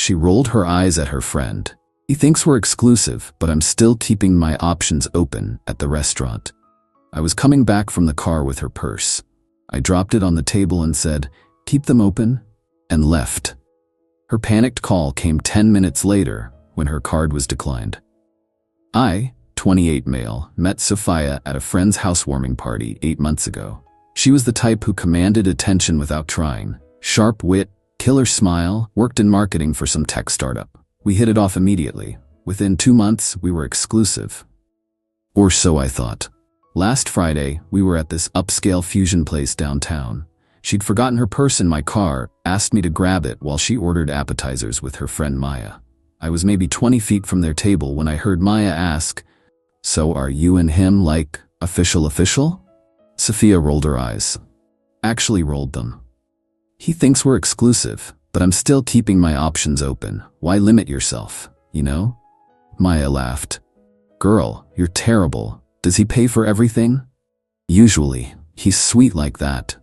She rolled her eyes at her friend. He thinks we're exclusive, but I'm still keeping my options open at the restaurant. I was coming back from the car with her purse. I dropped it on the table and said, "Keep them open," and left. Her panicked call came 10 minutes later when her card was declined. I, 28 male, met Sophia at a friend's housewarming party 8 months ago. She was the type who commanded attention without trying. Sharp wit, killer smile, worked in marketing for some tech startup. We hit it off immediately. Within 2 months, we were exclusive. Or so I thought. Last Friday, we were at this upscale fusion place downtown. She'd forgotten her purse in my car, asked me to grab it while she ordered appetizers with her friend Maya. I was maybe 20 feet from their table when I heard Maya ask, "So are you and him like official?" Sophia rolled her eyes. Actually rolled them. "He thinks we're exclusive, but I'm still keeping my options open. Why limit yourself, you know?" Maya laughed. "Girl, you're terrible. Does he pay for everything?" "Usually. He's sweet like that."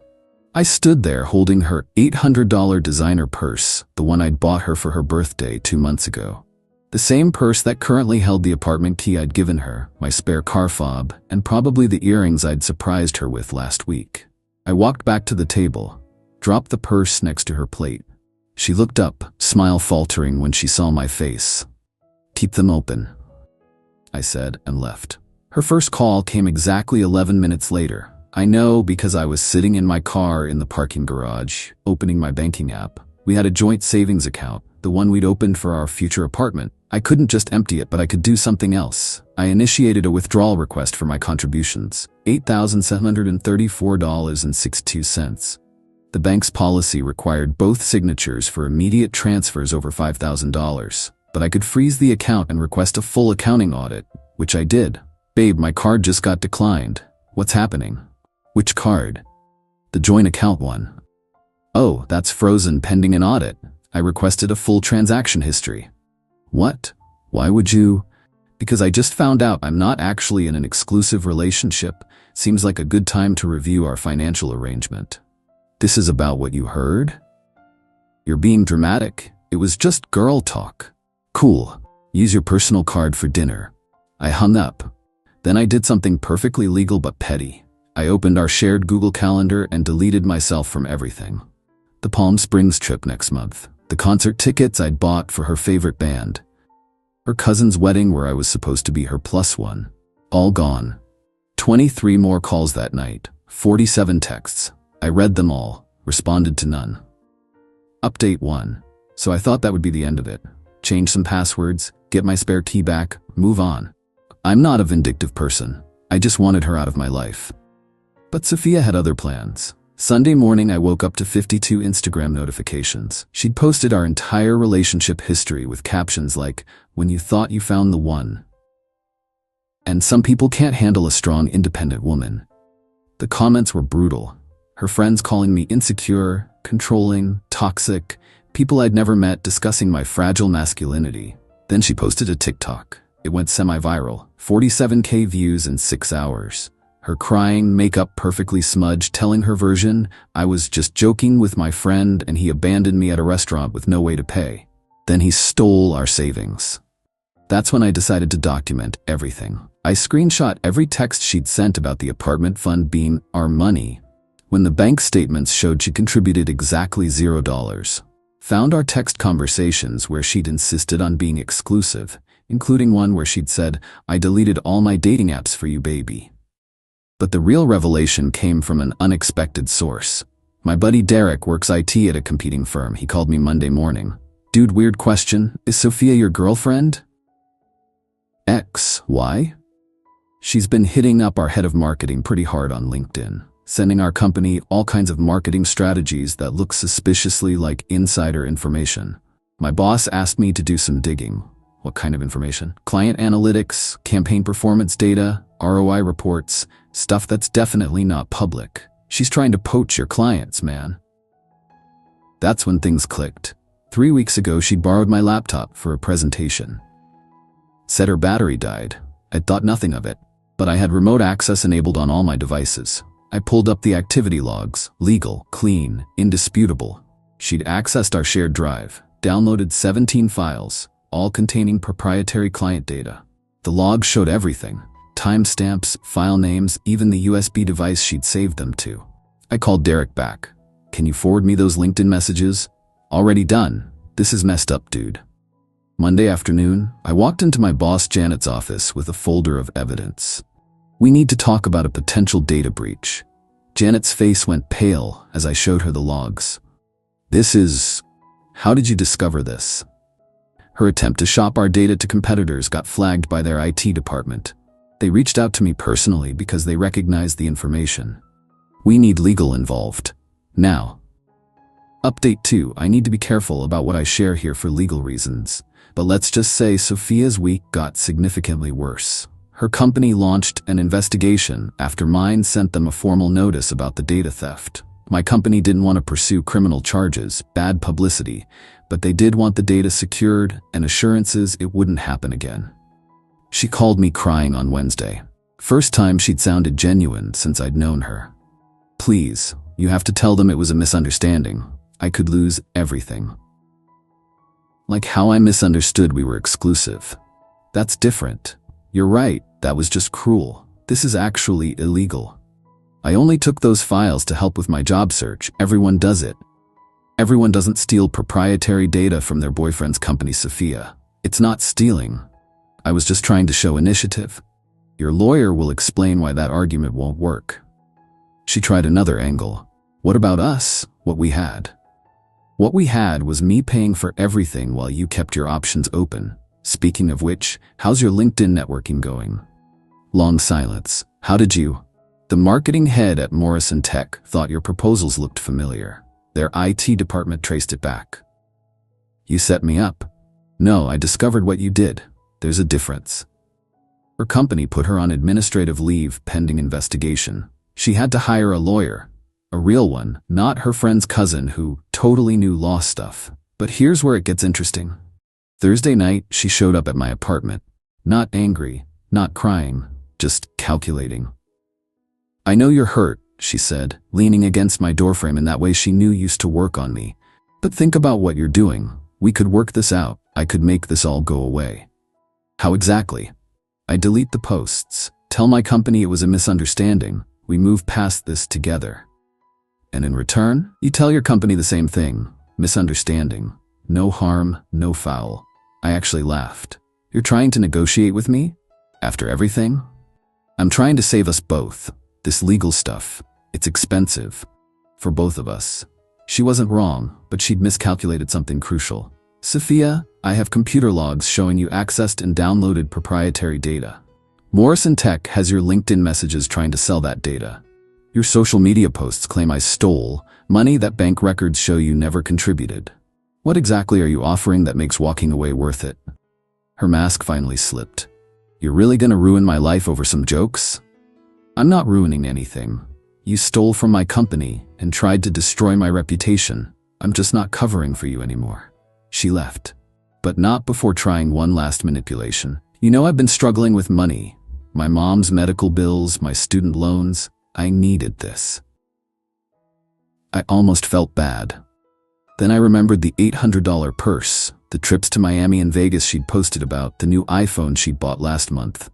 I stood there holding her $800 designer purse, the one I'd bought her for her birthday 2 months ago. The same purse that currently held the apartment key I'd given her, my spare car fob, and probably the earrings I'd surprised her with last week. I walked back to the table, dropped the purse next to her plate. She looked up, smile faltering when she saw my face. "Keep them open," I said, and left. Her first call came exactly 11 minutes later. I know because I was sitting in my car in the parking garage, opening my banking app. We had a joint savings account, the one we'd opened for our future apartment. I couldn't just empty it, but I could do something else. I initiated a withdrawal request for my contributions, $8,734.62. The bank's policy required both signatures for immediate transfers over $5,000, but I could freeze the account and request a full accounting audit, which I did. "Babe, my card just got declined. What's happening?" "Which card?" "The joint account one." "Oh, that's frozen pending an audit. I requested a full transaction history." "What? Why would you?" "Because I just found out I'm not actually in an exclusive relationship. Seems like a good time to review our financial arrangement." "This is about what you heard?" "You're being dramatic. It was just girl talk." "Cool. Use your personal card for dinner." I hung up. Then I did something perfectly legal but petty. I opened our shared Google Calendar and deleted myself from everything. The Palm Springs trip next month, the concert tickets I'd bought for her favorite band, her cousin's wedding where I was supposed to be her +1, all gone. 23 more calls that night, 47 texts. I read them all, responded to none. Update 1. So I thought that would be the end of it. Change some passwords, get my spare key back, move on. I'm not a vindictive person. I just wanted her out of my life. But Sophia had other plans. Sunday morning I woke up to 52 Instagram notifications. She'd posted our entire relationship history with captions like, "When you thought you found the one." And some people can't handle a strong, independent woman. The comments were brutal. Her friends calling me insecure, controlling, toxic, people I'd never met discussing my fragile masculinity. Then she posted a TikTok. It went semi-viral, 47K views in 6 hours. Her crying, makeup perfectly smudged, telling her version, "I was just joking with my friend and he abandoned me at a restaurant with no way to pay. Then he stole our savings." That's when I decided to document everything. I screenshot every text she'd sent about the apartment fund being our money, when the bank statements showed she contributed exactly $0. Found our text conversations where she'd insisted on being exclusive, including one where she'd said, "I deleted all my dating apps for you, baby." But the real revelation came from an unexpected source. My buddy Derek works IT at a competing firm. He called me Monday morning. "Dude, weird question. Is Sophia your girlfriend?" Why? She's been hitting up our head of marketing pretty hard on LinkedIn, sending our company all kinds of marketing strategies that look suspiciously like insider information. My boss asked me to do some digging. What kind of information? Client analytics, campaign performance data, ROI reports, stuff that's definitely not public. She's trying to poach your clients, man. That's when things clicked. 3 weeks ago, she'd borrowed my laptop for a presentation. Said her battery died. I'd thought nothing of it, but I had remote access enabled on all my devices. I pulled up the activity logs, legal, clean, indisputable. She'd accessed our shared drive, downloaded 17 files, all containing proprietary client data. The logs showed everything: timestamps, file names, even the USB device she'd saved them to. I called Derek back. "Can you forward me those LinkedIn messages?" "Already done. This is messed up, dude." Monday afternoon, I walked into my boss Janet's office with a folder of evidence. "We need to talk about a potential data breach." Janet's face went pale as I showed her the logs. How did you discover this?" Her attempt to shop our data to competitors got flagged by their IT department. They reached out to me personally because they recognized the information. We need legal involved. Now. Update 2. I need to be careful about what I share here for legal reasons. But let's just say Sophia's week got significantly worse. Her company launched an investigation after mine sent them a formal notice about the data theft. My company didn't want to pursue criminal charges, bad publicity, but they did want the data secured and assurances it wouldn't happen again. She called me crying on Wednesday. First time she'd sounded genuine since I'd known her. "Please, you have to tell them it was a misunderstanding. I could lose everything." Like how I misunderstood we were exclusive. That's different. You're right, that was just cruel. This is actually illegal. I only took those files to help with my job search. Everyone does it. Everyone doesn't steal proprietary data from their boyfriend's company, Sophia. It's not stealing. I was just trying to show initiative. Your lawyer will explain why that argument won't work. She tried another angle. What about us? What we had? What we had was me paying for everything while you kept your options open. Speaking of which, how's your LinkedIn networking going? Long silence. How did you? The marketing head at Morrison Tech thought your proposals looked familiar. Their IT department traced it back. You set me up. No, I discovered what you did. There's a difference. Her company put her on administrative leave pending investigation. She had to hire a lawyer. A real one, not her friend's cousin who totally knew law stuff. But here's where it gets interesting. Thursday night, she showed up at my apartment. Not angry, not crying, just calculating. "I know you're hurt," she said, leaning against my doorframe in that way she knew used to work on me. "But think about what you're doing. We could work this out. I could make this all go away." "How exactly?" "I delete the posts. Tell my company it was a misunderstanding. We move past this together. And in return, you tell your company the same thing. Misunderstanding. No harm, no foul." I actually laughed. "You're trying to negotiate with me? After everything?" "I'm trying to save us both. This legal stuff, it's expensive. For both of us." She wasn't wrong, but she'd miscalculated something crucial. "Sophia, I have computer logs showing you accessed and downloaded proprietary data. Morrison Tech has your LinkedIn messages trying to sell that data. Your social media posts claim I stole money that bank records show you never contributed. What exactly are you offering that makes walking away worth it?" Her mask finally slipped. "You're really gonna ruin my life over some jokes?" "I'm not ruining anything. You stole from my company and tried to destroy my reputation. I'm just not covering for you anymore." She left. But not before trying one last manipulation. "You know I've been struggling with money. My mom's medical bills, my student loans. I needed this." I almost felt bad. Then I remembered the $800 purse, the trips to Miami and Vegas she'd posted about, the new iPhone she'd bought last month.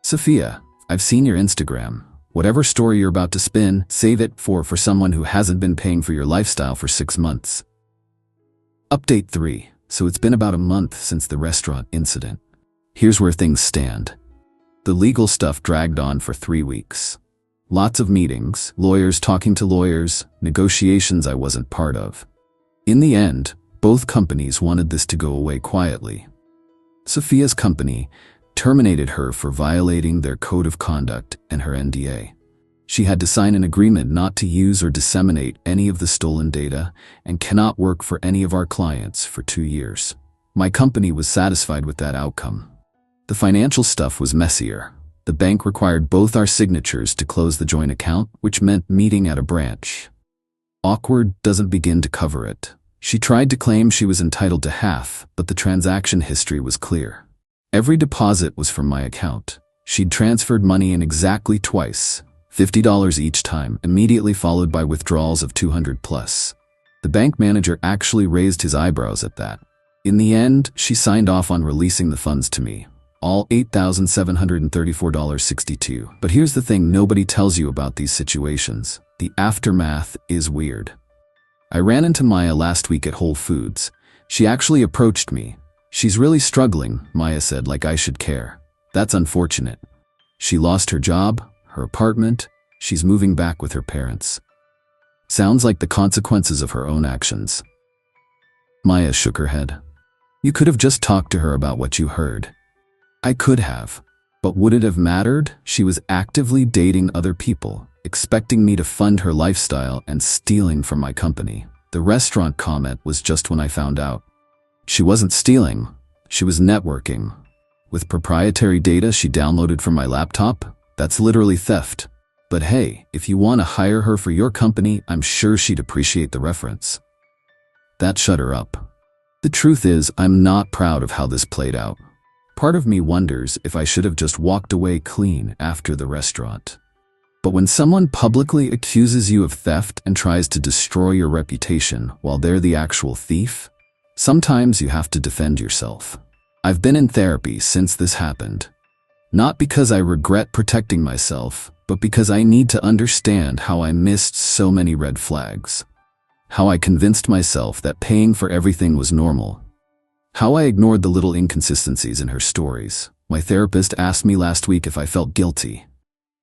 "Sophia, I've seen your Instagram. Whatever story you're about to spin, save it for someone who hasn't been paying for your lifestyle for 6 months. Update 3. So it's been about a month since the restaurant incident. Here's where things stand. The legal stuff dragged on for 3 weeks. Lots of meetings, lawyers talking to lawyers, negotiations I wasn't part of. In the end, both companies wanted this to go away quietly. Sophia's company terminated her for violating their code of conduct and her NDA. She had to sign an agreement not to use or disseminate any of the stolen data and cannot work for any of our clients for 2 years. My company was satisfied with that outcome. The financial stuff was messier. The bank required both our signatures to close the joint account, which meant meeting at a branch. Awkward doesn't begin to cover it. She tried to claim she was entitled to half, but the transaction history was clear. Every deposit was from my account. She'd transferred money in exactly twice, $50 each time, immediately followed by withdrawals of $200 plus. The bank manager actually raised his eyebrows at that. In the end, she signed off on releasing the funds to me, all $8,734.62. But here's the thing nobody tells you about these situations. The aftermath is weird. I ran into Maya last week at Whole Foods. She actually approached me. "She's really struggling," Maya said, like I should care. "That's unfortunate. She lost her job, her apartment. She's moving back with her parents. Sounds like the consequences of her own actions." Maya shook her head. "You could have just talked to her about what you heard." "I could have. But would it have mattered? She was actively dating other people, expecting me to fund her lifestyle and stealing from my company. The restaurant comment was just when I found out. She wasn't stealing. She was networking. With proprietary data she downloaded from my laptop? That's literally theft. But hey, if you want to hire her for your company, I'm sure she'd appreciate the reference." That shut her up. The truth is, I'm not proud of how this played out. Part of me wonders if I should have just walked away clean after the restaurant. But when someone publicly accuses you of theft and tries to destroy your reputation while they're the actual thief, sometimes you have to defend yourself. I've been in therapy since this happened. Not because I regret protecting myself, but because I need to understand how I missed so many red flags. How I convinced myself that paying for everything was normal. How I ignored the little inconsistencies in her stories. My therapist asked me last week if I felt guilty.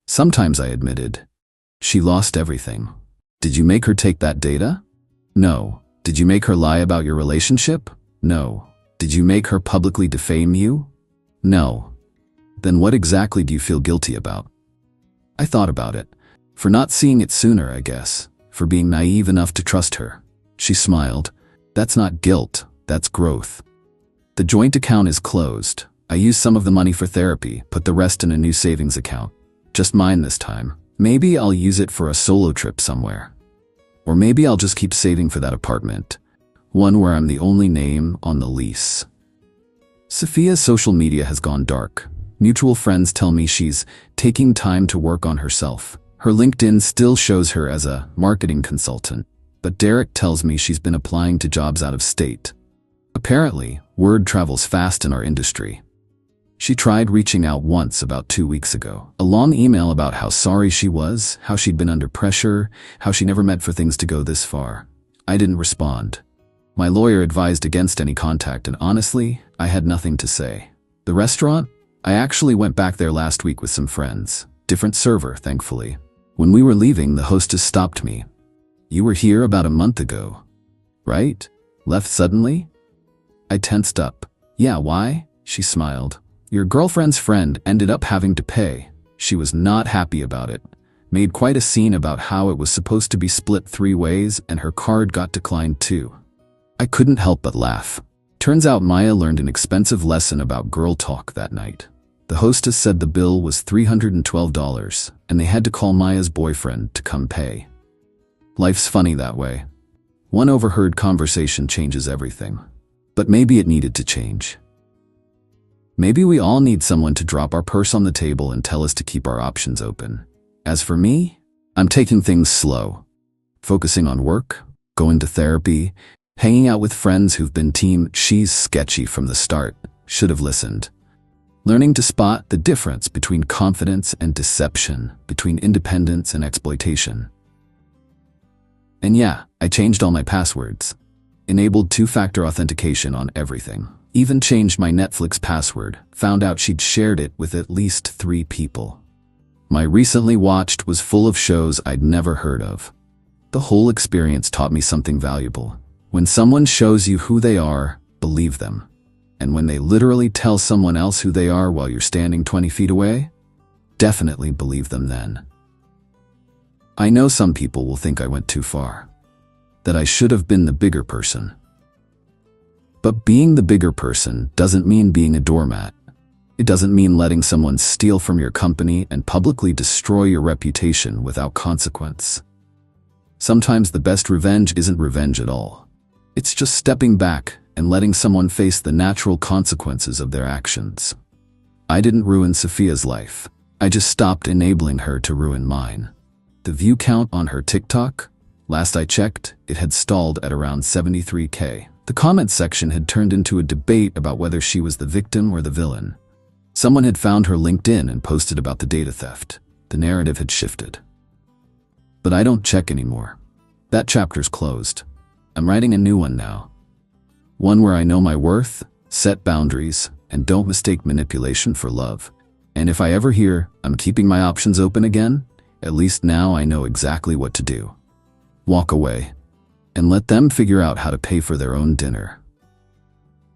Sometimes I admitted. "She lost everything." "Did you make her take that data?" "No." "Did you make her lie about your relationship?" "No." "Did you make her publicly defame you?" "No." "Then what exactly do you feel guilty about?" I thought about it. For not seeing it sooner, I guess. For being naive enough to trust her. She smiled. "That's not guilt, that's growth. The joint account is closed. I used some of the money for therapy, put the rest in a new savings account. Just mine this time. Maybe I'll use it for a solo trip somewhere. Or maybe I'll just keep saving for that apartment. One where I'm the only name on the lease." Sophia's social media has gone dark. Mutual friends tell me she's taking time to work on herself. Her LinkedIn still shows her as a marketing consultant, but Derek tells me she's been applying to jobs out of state. Apparently, word travels fast in our industry. She tried reaching out once about 2 weeks ago. A long email about how sorry she was, how she'd been under pressure, how she never meant for things to go this far. I didn't respond. My lawyer advised against any contact, and honestly, I had nothing to say. The restaurant? I actually went back there last week with some friends. Different server, thankfully. When we were leaving, the hostess stopped me. "You were here about a month ago, right? Left suddenly?" I tensed up. "Yeah, why?" She smiled. "Your girlfriend's friend ended up having to pay. She was not happy about it. Made quite a scene about how it was supposed to be split 3 ways and her card got declined too." I couldn't help but laugh. Turns out Maya learned an expensive lesson about girl talk that night. The hostess said the bill was $312, and they had to call Maya's boyfriend to come pay. Life's funny that way. One overheard conversation changes everything. But maybe it needed to change. Maybe we all need someone to drop our purse on the table and tell us to keep our options open. As for me, I'm taking things slow. Focusing on work, going to therapy, hanging out with friends who've been team "she's sketchy" from the start, should have listened. Learning to spot the difference between confidence and deception, between independence and exploitation. And yeah, I changed all my passwords. Enabled 2-factor authentication on everything. Even changed my Netflix password, found out she'd shared it with at least 3 people. My recently watched was full of shows I'd never heard of. The whole experience taught me something valuable. When someone shows you who they are, believe them. And when they literally tell someone else who they are while you're standing 20 feet away, definitely believe them then. I know some people will think I went too far. That I should have been the bigger person. But being the bigger person doesn't mean being a doormat. It doesn't mean letting someone steal from your company and publicly destroy your reputation without consequence. Sometimes the best revenge isn't revenge at all. It's just stepping back and letting someone face the natural consequences of their actions. I didn't ruin Sophia's life. I just stopped enabling her to ruin mine. The view count on her TikTok? Last I checked, it had stalled at around 73K. The comment section had turned into a debate about whether she was the victim or the villain. Someone had found her LinkedIn and posted about the data theft. The narrative had shifted. But I don't check anymore. That chapter's closed. I'm writing a new one now. One where I know my worth, set boundaries, and don't mistake manipulation for love. And if I ever hear I'm keeping my options open again, at least now I know exactly what to do. Walk away and let them figure out how to pay for their own dinner.